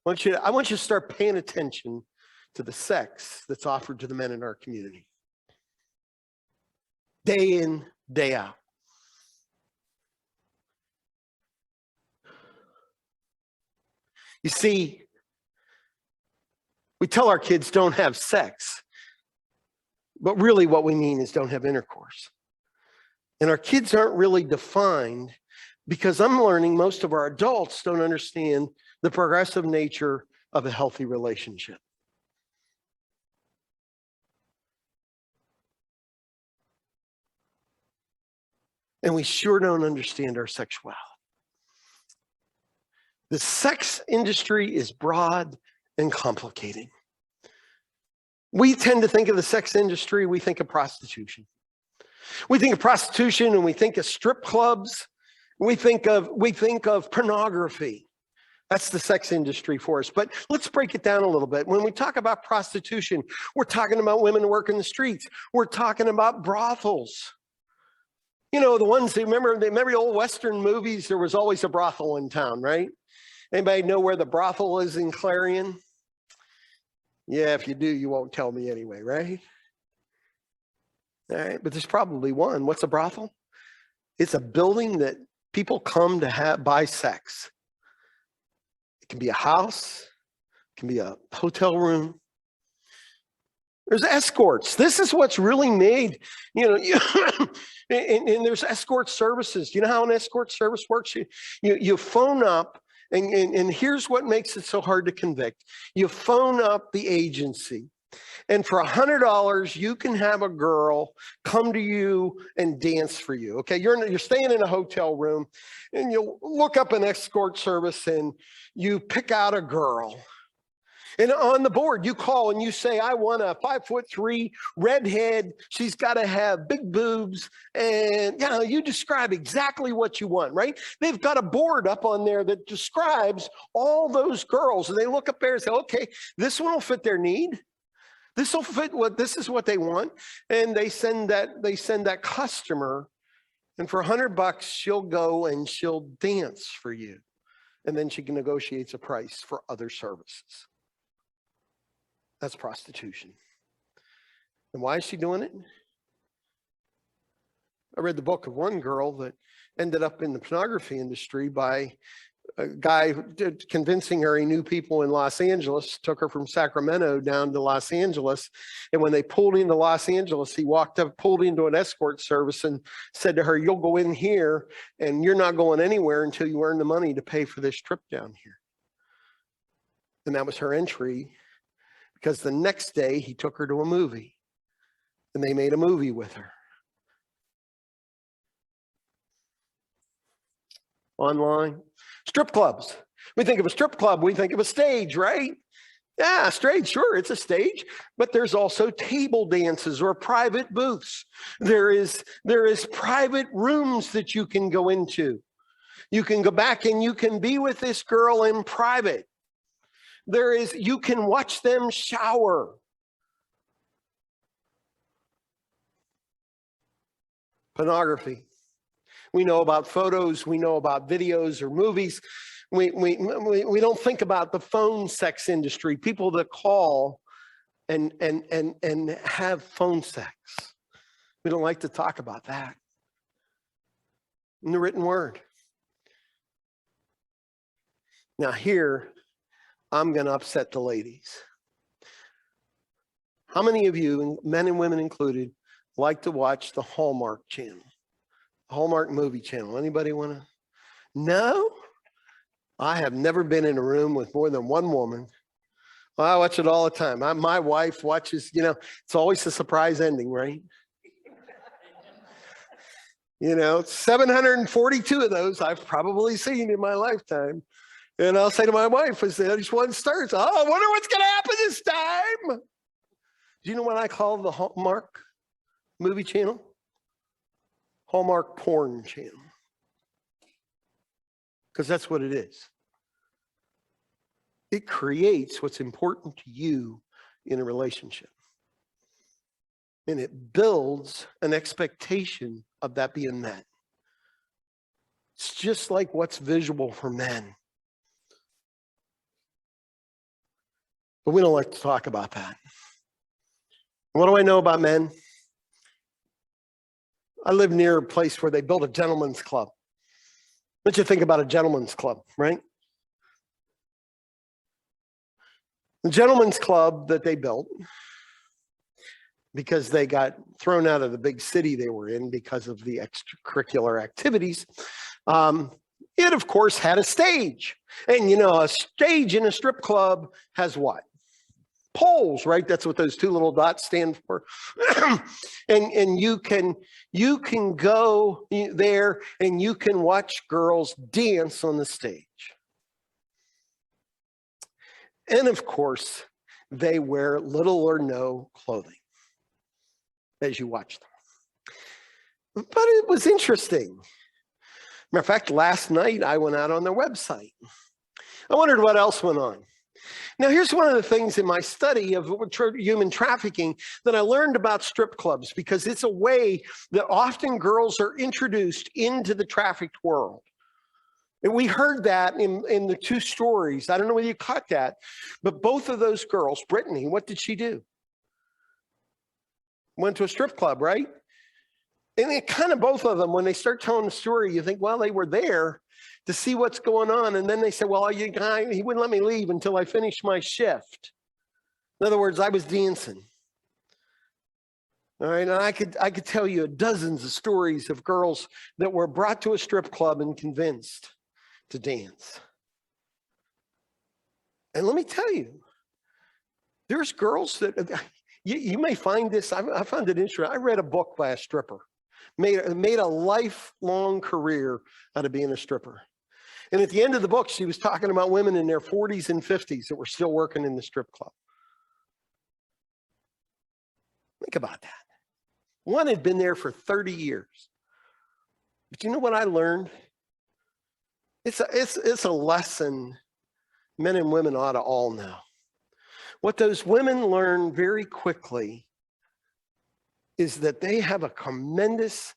I want you to start paying attention to the sex that's offered to the men in our community. Day in, day out. You see, we tell our kids don't have sex, but really what we mean is don't have intercourse. And our kids aren't really defined because I'm learning most of our adults don't understand the progressive nature of a healthy relationship. And we sure don't understand our sexuality. The sex industry is broad and complicated. We tend to think of the sex industry, we think of prostitution. We think of prostitution and we think of strip clubs. We think of pornography. That's the sex industry for us. But let's break it down a little bit. When we talk about prostitution, we're talking about women who work in the streets. We're talking about brothels. You know, the ones that remember the old Western movies, there was always a brothel in town, right? Anybody know where the brothel is in Clarion? Yeah, if you do, you won't tell me anyway, right? All right, but there's probably one. What's a brothel? It's a building that people come to buy sex. It can be a house, it can be a hotel room. There's escorts. This is what's really made, you know, and there's escort services. You know how an escort service works? You phone up, and here's what makes it so hard to convict. You phone up the agency, and for $100, you can have a girl come to you and dance for you. Okay, you're staying in a hotel room, and you look up an escort service, and you pick out a girl. And on the board, you call and you say, I want a 5'3" redhead. She's got to have big boobs. And you describe exactly what you want, right? They've got a board up on there that describes all those girls. And they look up there and say, okay, this one will fit their need. This will fit this is what they want. And they send that customer. And for $100, she'll go and she'll dance for you. And then she negotiates a price for other services. That's prostitution. And why is she doing it? I read the book of one girl that ended up in the pornography industry by a guy convincing her he knew people in Los Angeles, took her from Sacramento down to Los Angeles. And when they pulled into Los Angeles, he pulled into an escort service and said to her, you'll go in here and you're not going anywhere until you earn the money to pay for this trip down here. And that was her entry. Because the next day he took her to a movie and they made a movie with her. Online. Strip clubs. We think of a strip club, we think of a stage, right? Yeah, stage, sure, it's a stage, but there's also table dances or private booths. There is private rooms that you can go into. You can go back and you can be with this girl in private. You can watch them shower. Pornography. We know about photos, we know about videos or movies. We don't think about the phone sex industry, people that call and have phone sex. We don't like to talk about that in the written word. Now here, I'm going to upset the ladies. How many of you, men and women included, like to watch the Hallmark channel? Hallmark movie channel. Anybody want to? No? I have never been in a room with more than one woman. Well, I watch it all the time. My wife watches, it's always a surprise ending, right? 742 of those I've probably seen in my lifetime. And I'll say to my wife, each one starts, I wonder what's going to happen this time. Do you know what I call the Hallmark movie channel? Hallmark porn channel. Because that's what it is. It creates what's important to you in a relationship. And it builds an expectation of that being met. It's just like what's visual for men. But we don't like to talk about that. What do I know about men? I live near a place where they built a gentleman's club. What you think about a gentleman's club, right? The gentleman's club that they built, because they got thrown out of the big city they were in because of the extracurricular activities, it, of course, had a stage. And, you know, a stage in a strip club has what? Poles, right? That's what those two little dots stand for. and you can go there and you can watch girls dance on the stage. And of course, they wear little or no clothing as you watch them. But it was interesting. Matter of fact, last night I went out on their website. I wondered what else went on. Now, here's one of the things in my study of human trafficking that I learned about strip clubs, because it's a way that often girls are introduced into the trafficked world. And we heard that in the two stories. I don't know whether you caught that, but both of those girls, Brittany, what did she do? Went to a strip club, right? And it kind of both of them, when they start telling the story, you think, well, they were there to see what's going on. And then they said, well, he wouldn't let me leave until I finished my shift. In other words, I was dancing. All right, and I could tell you dozens of stories of girls that were brought to a strip club and convinced to dance. And let me tell you, there's girls that, you may find this, I found it interesting. I read a book by a stripper, made a lifelong career out of being a stripper. And at the end of the book, she was talking about women in their 40s and 50s that were still working in the strip club. Think about that. One had been there for 30 years. But you know what I learned? It's a lesson men and women ought to all know. What those women learn very quickly is that they have a tremendous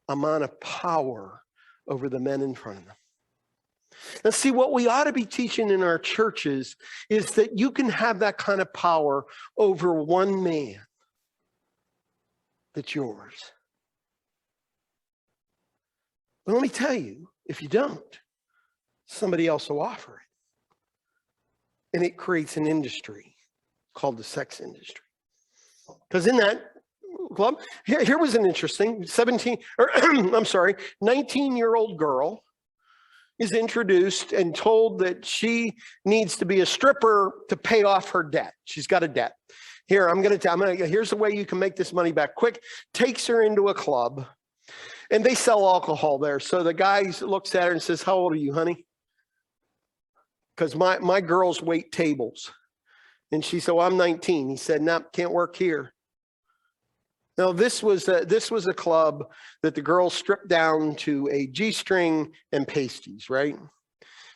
amount of power over the men in front of them. And see, what we ought to be teaching in our churches is that you can have that kind of power over one man that's yours. But let me tell you, if you don't, somebody else will offer it. And it creates an industry called the sex industry. Because in that club, here was an interesting 19-year-old girl is introduced and told that she needs to be a stripper to pay off her debt. She's got a debt. Here, here's the way you can make this money back quick. Takes her into a club, and they sell alcohol there. So the guy looks at her and says, how old are you, honey? Because my girls wait tables. And she said, well, I'm 19. He said, no, can't work here. Now, this was a club that the girls stripped down to a G-string and pasties, right?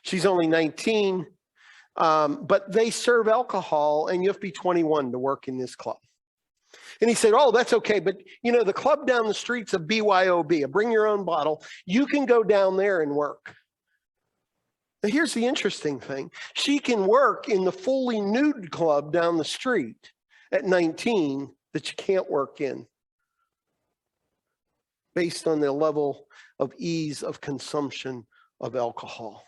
She's only 19, but they serve alcohol, and you have to be 21 to work in this club. And he said, oh, that's okay, but you know, the club down the street's a BYOB, a bring your own bottle. You can go down there and work. Now, here's the interesting thing. She can work in the fully nude club down the street at 19 that you can't work in, based on the level of ease of consumption of alcohol.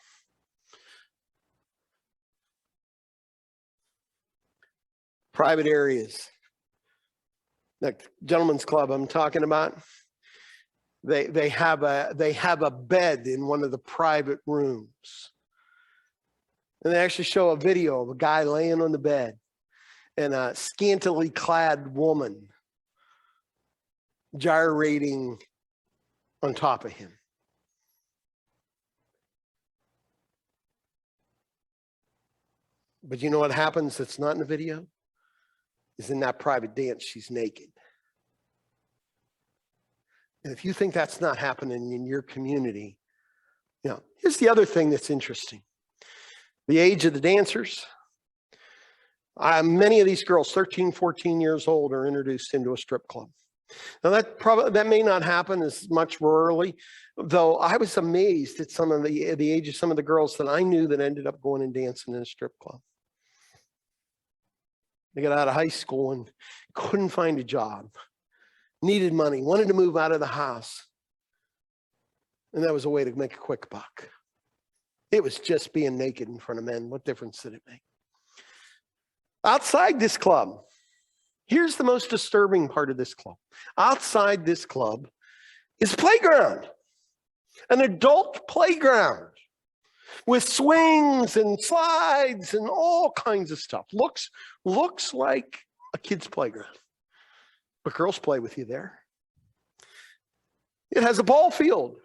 Private areas. That gentleman's club I'm talking about, they have a bed in one of the private rooms. And they actually show a video of a guy laying on the bed and a scantily clad woman gyrating on top of him. But you know what happens that's not in the video? Is in that private dance, she's naked. And if you think that's not happening in your community, you know, here's the other thing that's interesting. The age of the dancers. Many of these girls, 13, 14 years old, are introduced into a strip club. Now that may not happen as much rurally, though I was amazed at some of the age of some of the girls that I knew that ended up going and dancing in a strip club. They got out of high school and couldn't find a job, needed money, wanted to move out of the house. And that was a way to make a quick buck. It was just being naked in front of men. What difference did it make? Outside this club, here's the most disturbing part of this club. Outside this club is playground, an adult playground with swings and slides and all kinds of stuff. Looks like a kid's playground, but girls play with you there. It has a ball field.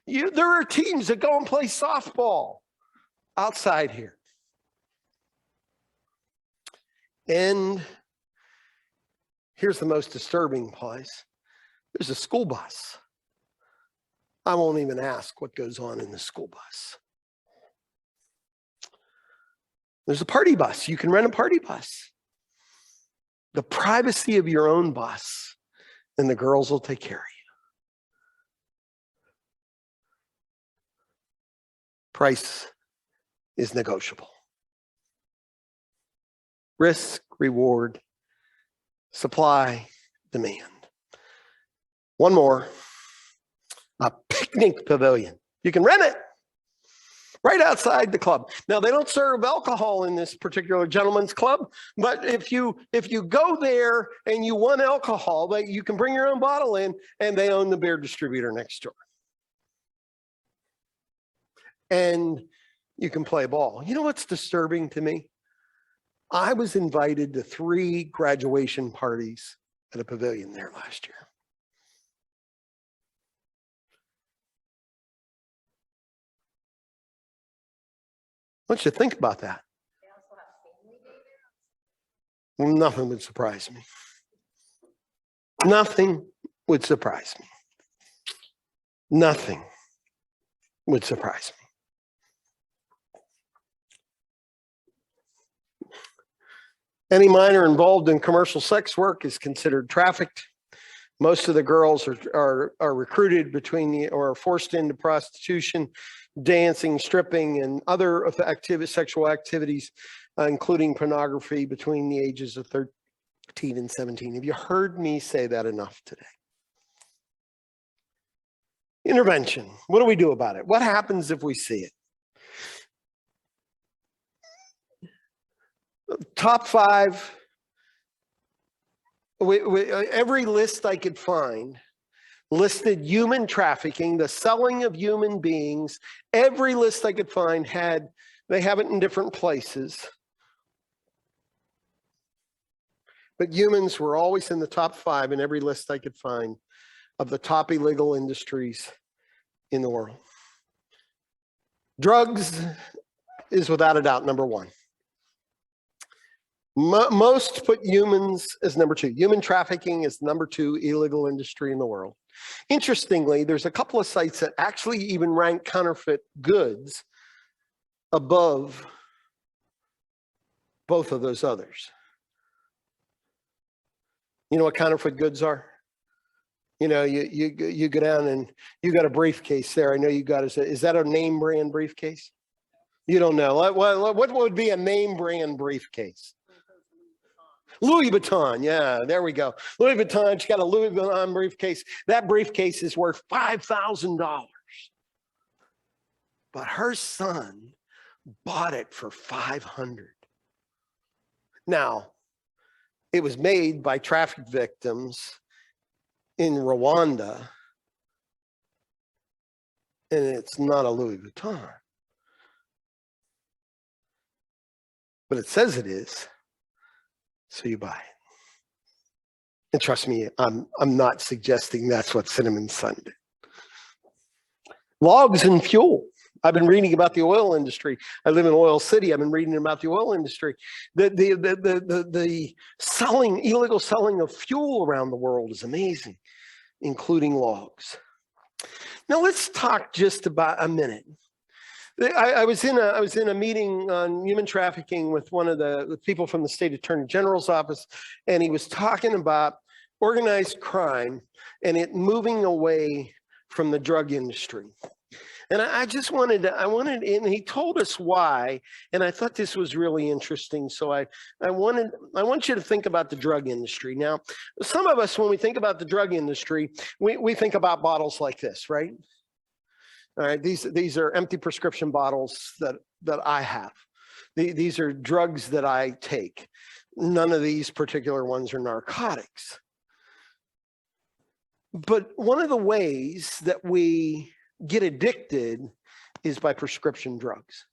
There are teams that go and play softball outside here. And here's the most disturbing place. There's a school bus. I won't even ask what goes on in the school bus. There's a party bus. You can rent a party bus. The privacy of your own bus, and the girls will take care of you. Price is negotiable. Risk, reward, supply, demand. One more, a picnic pavilion. You can rent it right outside the club. Now, they don't serve alcohol in this particular gentleman's club, but if you go there and you want alcohol, you can bring your own bottle in, and they own the beer distributor next door. And you can play ball. You know what's disturbing to me? I was invited to 3 graduation parties at a pavilion there last year. I want you to think about that. Nothing would surprise me. Nothing would surprise me. Nothing would surprise me. Any minor involved in commercial sex work is considered trafficked. Most of the girls are recruited or forced into prostitution, dancing, stripping, and other sexual activities, including pornography, between the ages of 13 and 17. Have you heard me say that enough today? Intervention. What do we do about it? What happens if we see it? Top 5, every list I could find listed human trafficking, the selling of human beings. Every list I could find they have it in different places. But humans were always in the top 5 in every list I could find of the top illegal industries in the world. Drugs is without a doubt number 1. Most put humans as number 2. Human trafficking is number 2 illegal industry in the world. Interestingly, there's a couple of sites that actually even rank counterfeit goods above both of those others. You know what counterfeit goods are? You know, you go down and you got a briefcase there. I know you got is that a name brand briefcase? You don't know. What would be a name brand briefcase? Louis Vuitton, yeah, there we go. Louis Vuitton, she got a Louis Vuitton briefcase. That briefcase is worth $5,000. But her son bought it for $500. Now, it was made by traffic victims in Rwanda, and it's not a Louis Vuitton. But it says it is. So you buy it. And trust me, I'm not suggesting that's what Cinnamon's son did. Logs and fuel. I've been reading about the oil industry. I live in Oil City. I've been reading about the oil industry. The illegal selling of fuel around the world is amazing, including logs. Now let's talk just about a minute. I was in a meeting on human trafficking with one of the people from the state attorney general's office, and he was talking about organized crime and it moving away from the drug industry. And I just wanted, and he told us why, and I thought this was really interesting. So I want you to think about the drug industry. Now, some of us, when we think about the drug industry, we think about bottles like this, right? All right, these are empty prescription bottles that I have. These are drugs that I take. None of these particular ones are narcotics. But one of the ways that we get addicted is by prescription drugs.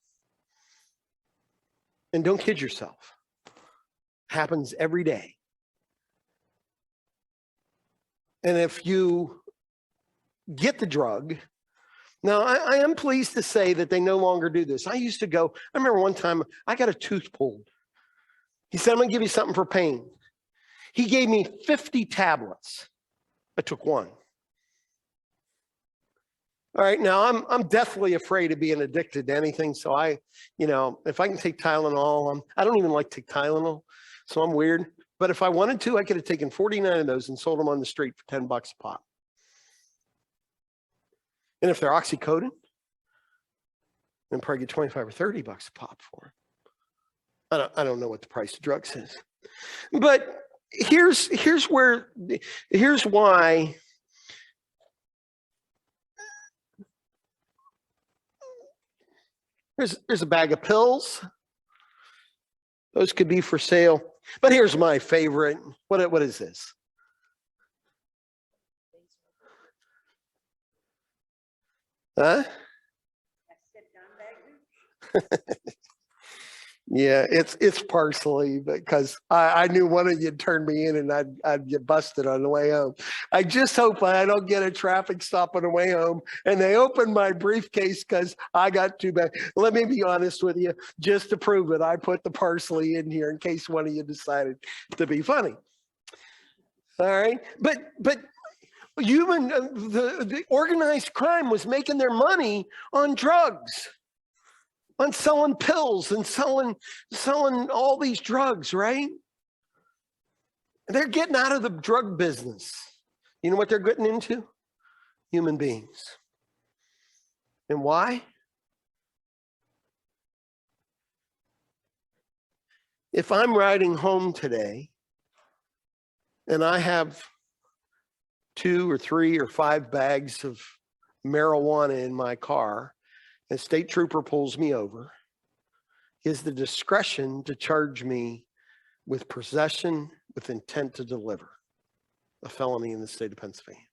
And don't kid yourself. Happens every day. And if you get the drug, now I am pleased to say that they no longer do this. I used to go, I remember one time I got a tooth pulled. He said, I'm gonna give you something for pain. He gave me 50 tablets. I took one. All right, now I'm deathly afraid of being addicted to anything. So if I can take Tylenol, I don't even like to take Tylenol, so I'm weird. But if I wanted to, I could have taken 49 of those and sold them on the street for 10 bucks a pop. And if they're oxycodone, then probably get 25 or 30 bucks a pop for them. I don't know what the price of drugs is. But here's why there's a bag of pills. Those could be for sale. But here's my favorite. What is this? Huh? Yeah, it's parsley, because I knew one of you'd turn me in and I'd get busted on the way home. I just hope I don't get a traffic stop on the way home and they open my briefcase because I got too bad. Let me be honest with you, just to prove it, I put the parsley in here in case one of you decided to be funny. All right, but the organized crime was making their money on drugs, on selling pills and selling all these drugs, right? They're getting out of the drug business. You know what they're getting into? Human beings. And why? If I'm riding home today and I have 2 or 3 or 5 bags of marijuana in my car, and a state trooper pulls me over, he has the discretion to charge me with possession with intent to deliver, a felony in the state of Pennsylvania.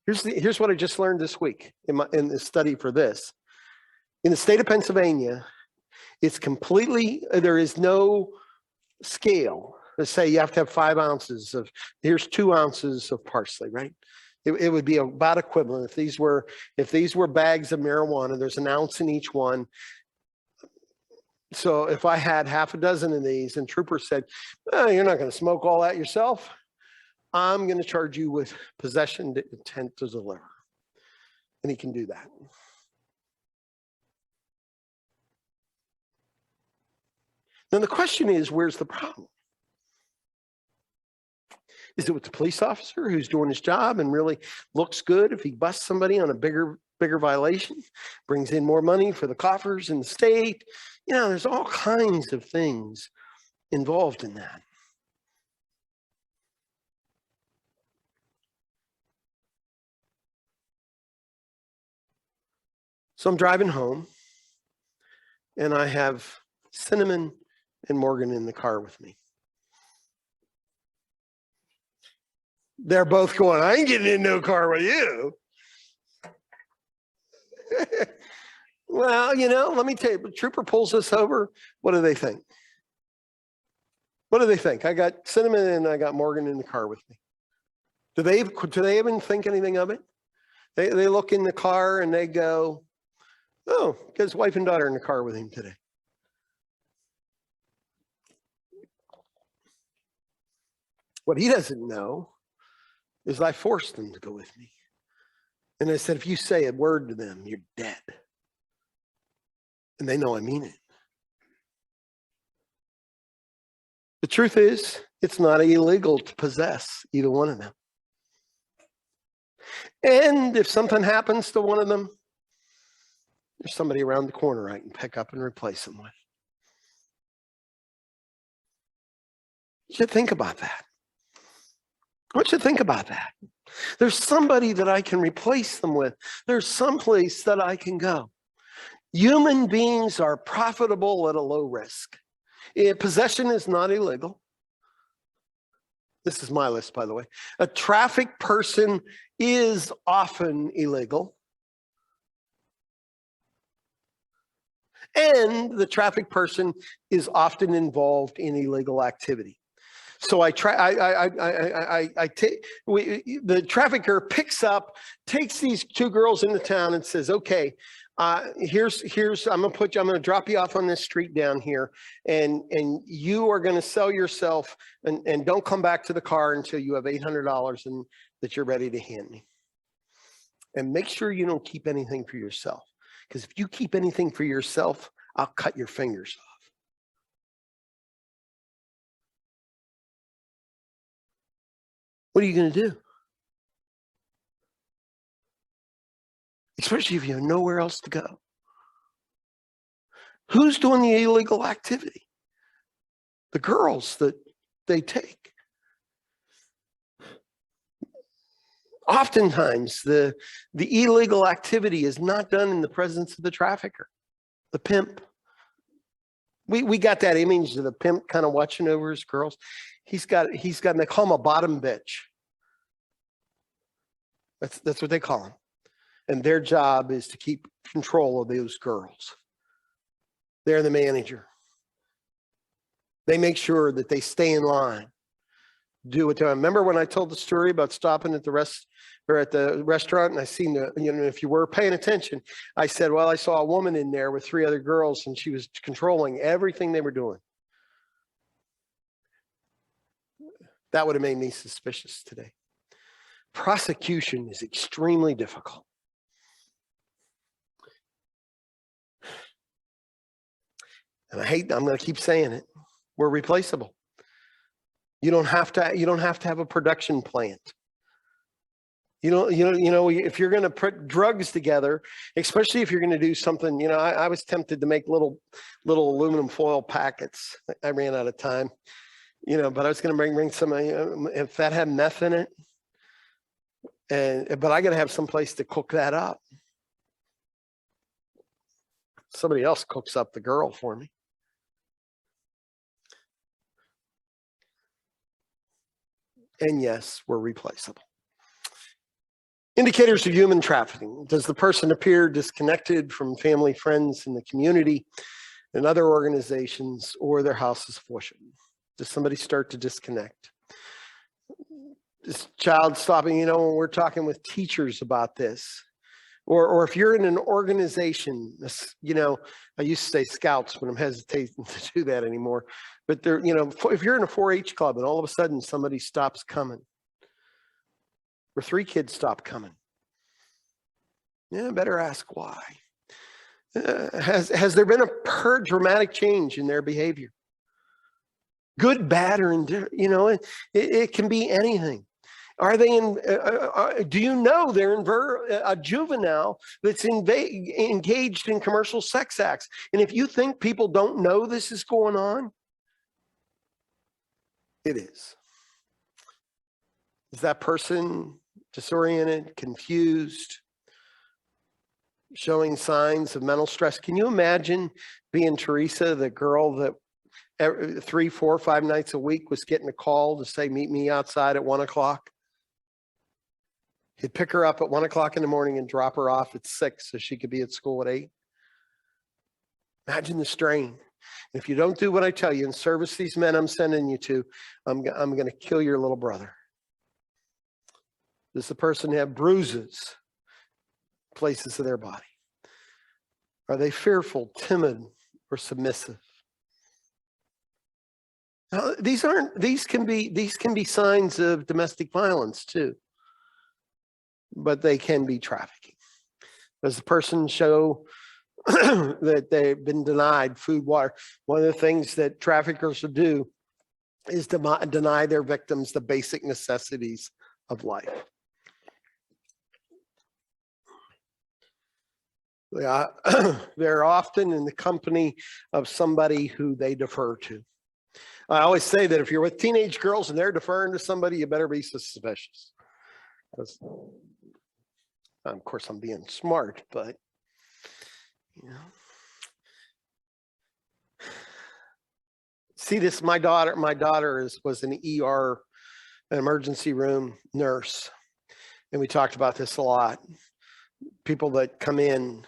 Here's what I just learned this week in the study for this. In the state of Pennsylvania, it's completely, there is no scale to say you have to have 5 ounces of, here's 2 ounces of parsley, right? It would be about equivalent if these were bags of marijuana. There's an ounce in each one. So if I had half a dozen of these and trooper said, oh, you're not going to smoke all that yourself, I'm going to charge you with possession to intent to deliver. And he can do that. Now the question is, where's the problem? Is it with the police officer who's doing his job and really looks good if he busts somebody on a bigger violation, brings in more money for the coffers in the state? There's all kinds of things involved in that. So I'm driving home and I have Cinnamon and Morgan in the car with me. They're both going, I ain't getting in no car with you. Well, let me tell you, the trooper pulls us over. What do they think? What do they think? I got Cinnamon and I got Morgan in the car with me. Do they even think anything of it? They look in the car and they go, oh, got his wife and daughter in the car with him today. What he doesn't know is I forced them to go with me. And I said, if you say a word to them, you're dead. And they know I mean it. The truth is, it's not illegal to possess either one of them. And if something happens to one of them, There's somebody around the corner I can pick up and replace them with. You should think about that. I want you to think about that. There's somebody that I can replace them with. There's someplace that I can go. Human beings are profitable at a low risk. Possession is not illegal. This is my list, by the way. A trafficked person is often illegal. And the trafficked person is often involved in illegal activity. So the trafficker picks up, takes these two girls into town and says, okay, here's I'm gonna drop you off on this street down here, and you are gonna sell yourself, and don't come back to the car until you have $800 and that you're ready to hand me. And make sure you don't keep anything for yourself, because if you keep anything for yourself, I'll cut your fingers off. What are you going to do? Especially if you have nowhere else to go. Who's doing the illegal activity? The girls that they take. Oftentimes, the illegal activity is not done in the presence of the trafficker, the pimp. We got that image of the pimp kind of watching over his girls. He's got, they call him a bottom bitch. That's what they call him. And their job is to keep control of those girls. They're the manager. They make sure that they stay in line. Do what they want. Remember when I told the story about stopping at the restaurant, and I seen if you were paying attention, I said, well, I saw a woman in there with 3 other girls, and she was controlling everything they were doing. That would have made me suspicious today. Prosecution is extremely difficult. And I'm going to keep saying it. We're replaceable. You don't have to have a production plant. If you're going to put drugs together, especially if you're going to do something, I was tempted to make little aluminum foil packets. I ran out of time, but I was going to bring some, if that had meth in it, but I got to have some place to cook that up. Somebody else cooks up the girl for me. And yes, we're replaceable. Indicators of human trafficking. Does the person appear disconnected from family, friends, and the community and other organizations, or their house is worship? Does somebody start to disconnect? This child stopping, when we're talking with teachers about this, or if you're in an organization, I used to say scouts, but I'm hesitating to do that anymore. But if you're in a 4-H club and all of a sudden somebody stops coming, or 3 kids stop coming, better ask why. Has there been a dramatic change in their behavior? Good, bad, or indifferent? It can be anything. Are they in? Do you know they're a juvenile that's engaged in commercial sex acts? And if you think people don't know this is going on, it is. Is that person disoriented, confused, showing signs of mental stress? Can you imagine being Teresa, the girl that 3, 4, 5 nights a week was getting a call to say, meet me outside at 1 o'clock? He'd pick her up at 1 o'clock in the morning and drop her off at 6 so she could be at school at 8. Imagine the strain. If you don't do what I tell you and service these men I'm sending you to, I'm going to kill your little brother. Does the person have bruises, places of their body? Are they fearful, timid, or submissive? Now, these can be signs of domestic violence too, but they can be trafficking. Does the person show that they've been denied food, water? One of the things that traffickers will do is deny their victims the basic necessities of life. They're often in the company of somebody who they defer to. I always say that if you're with teenage girls and they're deferring to somebody, you better be suspicious. Of course, I'm being smart, but you know. See this, my daughter was an ER, an emergency room nurse. And we talked about this a lot. People that come in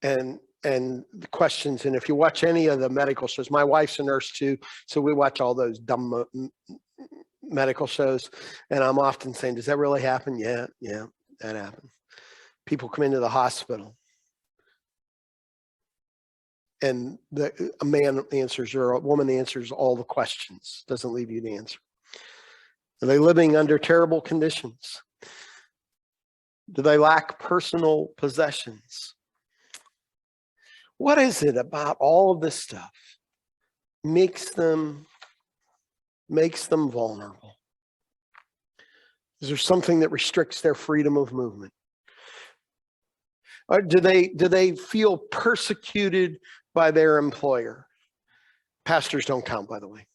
and the questions, and if you watch any of the medical shows, my wife's a nurse too, so we watch all those dumb medical shows, and I'm often saying, does that really happen? Yeah, that happened. People come into the hospital and a man answers or a woman answers all the questions, doesn't leave you the answer. Are they living under terrible conditions? Do they lack personal possessions? What is it about all of this stuff makes them vulnerable? Is there something that restricts their freedom of movement? Or do they feel persecuted by their employer? Pastors don't count, by the way.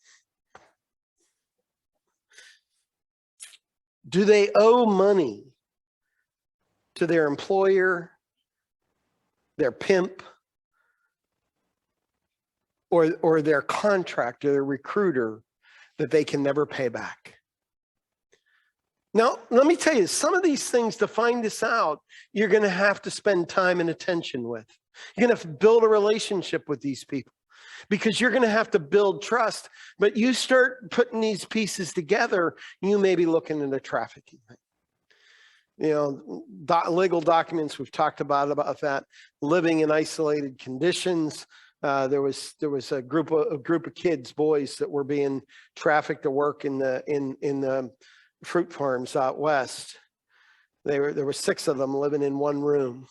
Do they owe money to their employer, their pimp, or their contractor, their recruiter, that they can never pay back? Now, let me tell you, some of these things, to find this out, you're going to have to spend time and attention with. You're going to have to build a relationship with these people because you're going to have to build trust. But you start putting these pieces together, you may be looking into trafficking. You know, legal documents, we've talked about that, living in isolated conditions. There was a group of kids, boys, that were being trafficked to work in the fruit farms out west. There were 6 of them living in one room,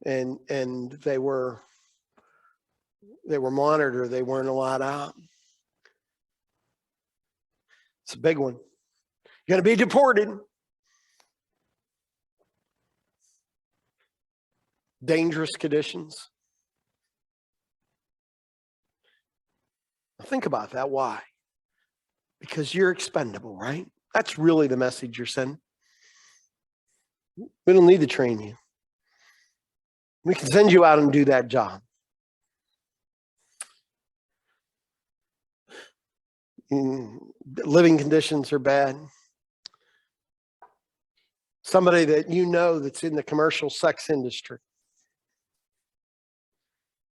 and they were monitored. They weren't allowed out. It's a big one. You're going to be deported. Dangerous conditions. Think about that. Why? Because you're expendable, right? That's really the message you're sending. We don't need to train you. We can send you out and do that job. Living conditions are bad. Somebody that you know that's in the commercial sex industry.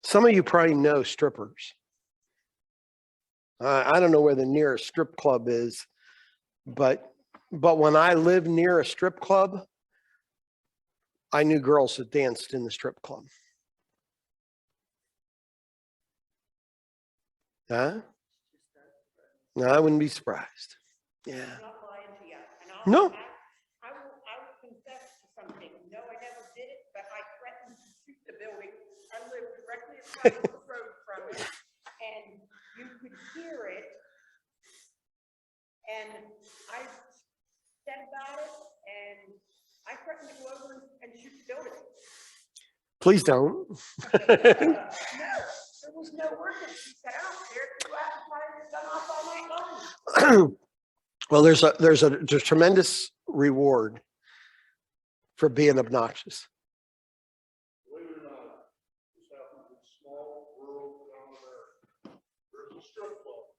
Some of you probably know strippers. I don't know where the nearest strip club is, but when I lived near a strip club, I knew girls that danced in the strip club. Huh? No, I wouldn't be surprised. Yeah. No. I will confess to something. No, I never did it, but I threatened to shoot the building. I lived directly across the road from it, and you could hear it. And I said about it, and I threatened to go over and shoot the building. Please don't. No, there was no word that she said, I don't care. You have to fire your gun off all night long. Well, there's a tremendous reward for being obnoxious. Believe it or not, this happens in small rural town America. There's a strip club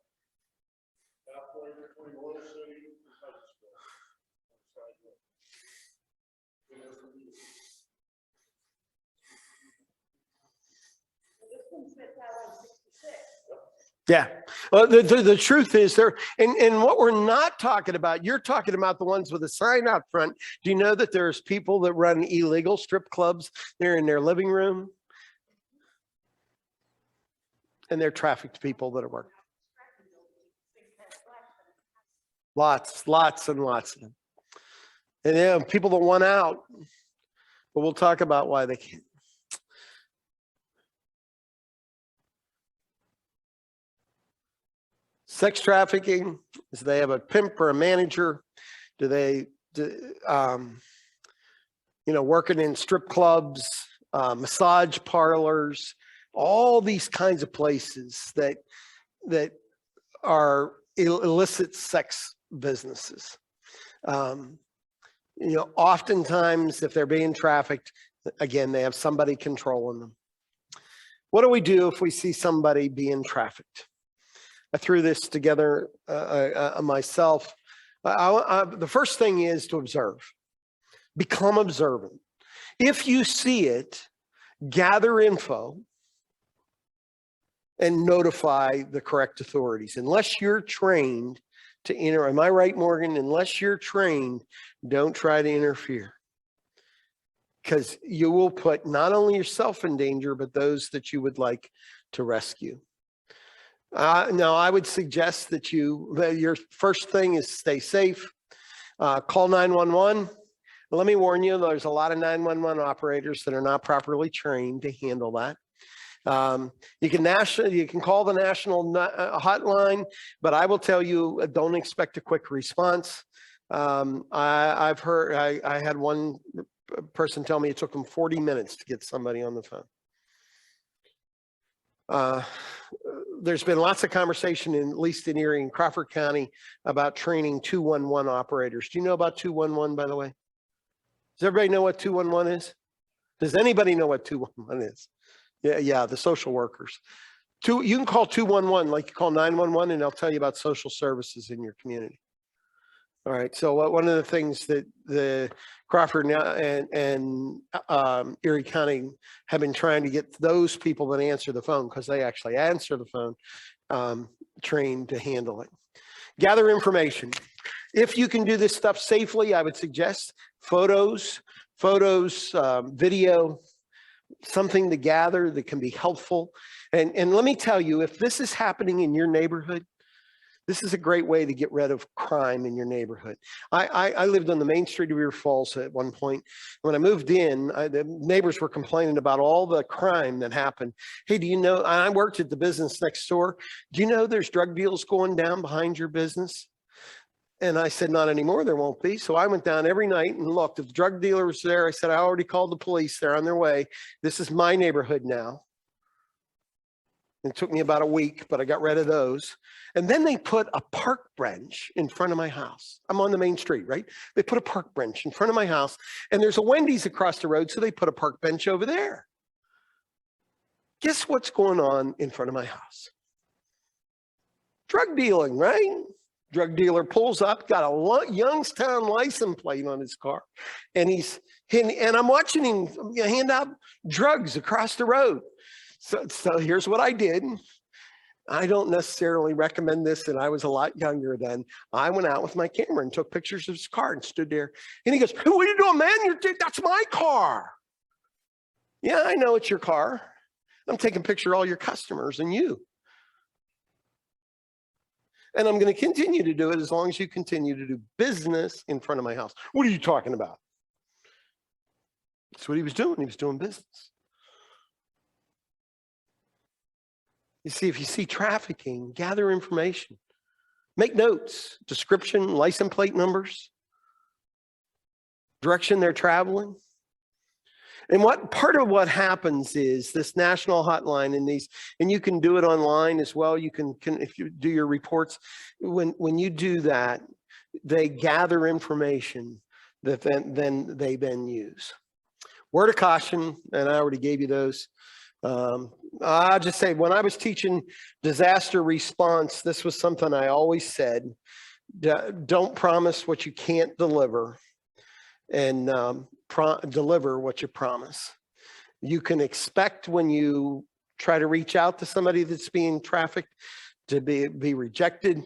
halfway between Oil City and Titusville. This one sits out on 66. Yeah. Well, the truth is there, and what we're not talking about, you're talking about the ones with a sign out front. Do you know that there's people that run illegal strip clubs? They're in their living room, and they're trafficked people that are working. Lots and lots of them. And yeah, people that want out, but we'll talk about why they can't. Sex trafficking, is they have a pimp or a manager? Do they, working in strip clubs, massage parlors, all these kinds of places that are illicit sex businesses. Oftentimes if they're being trafficked, again, they have somebody controlling them. What do we do if we see somebody being trafficked? I threw this together myself. The first thing is to observe. Become observant. If you see it, gather info and notify the correct authorities. Unless you're trained to am I right, Morgan? Unless you're trained, don't try to interfere. Because you will put not only yourself in danger, but those that you would like to rescue. Now, I would suggest that your first thing is stay safe. Call 911. Let me warn you, there's a lot of 911 operators that are not properly trained to handle that. You can call the national hotline, but I will tell you, don't expect a quick response. I've heard, I had one person tell me it took them 40 minutes to get somebody on the phone. There's been lots of conversation, at least in Erie and Crawford County, about training 211 operators. Do you know about 211, by the way? Does everybody know what 211 is? Does anybody know what 211 is? Yeah, the social workers. You can call 211 like you call 911, and they'll tell you about social services in your community. All right, so one of the things that the Crawford and Erie County have been trying to get those people that answer the phone, because they actually answer the phone, trained to handle it. Gather information. If you can do this stuff safely, I would suggest photos, video, something to gather that can be helpful. And let me tell you, if this is happening in your neighborhood, this is a great way to get rid of crime in your neighborhood. I lived on the main street of River Falls at one point. When I moved in, the neighbors were complaining about all the crime that happened. Hey, do you know, I worked at the business next door. Do you know there's drug deals going down behind your business? And I said, not anymore, there won't be. So I went down every night and looked. If the drug dealer was there, I said, I already called the police. They're on their way. This is my neighborhood now. It took me about a week, but I got rid of those. And then they put a park bench in front of my house. I'm on the main street, right? They put a park bench in front of my house, and there's a Wendy's across the road, so they put a park bench over there. Guess what's going on in front of my house? Drug dealing, right? Drug dealer pulls up, got a Youngstown license plate on his car, and I'm watching him hand out drugs across the road. So here's what I did. I don't necessarily recommend this, and I was a lot younger then. I went out with my camera and took pictures of his car and stood there. And he goes, hey, what are you doing, man? That's my car. Yeah, I know it's your car. I'm taking a picture of all your customers and you. And I'm going to continue to do it as long as you continue to do business in front of my house. What are you talking about? That's what he was doing. He was doing business. You see, if you see trafficking, gather information. Make notes, description, license plate numbers, direction they're traveling. And part of what happens is this national hotline and you can do it online as well. You can if you do your reports, when you do that, they gather information that they then use. Word of caution, and I already gave you those. I'll just say, when I was teaching disaster response, this was something I always said: don't promise what you can't deliver, and deliver what you promise. You can expect when you try to reach out to somebody that's being trafficked to be rejected.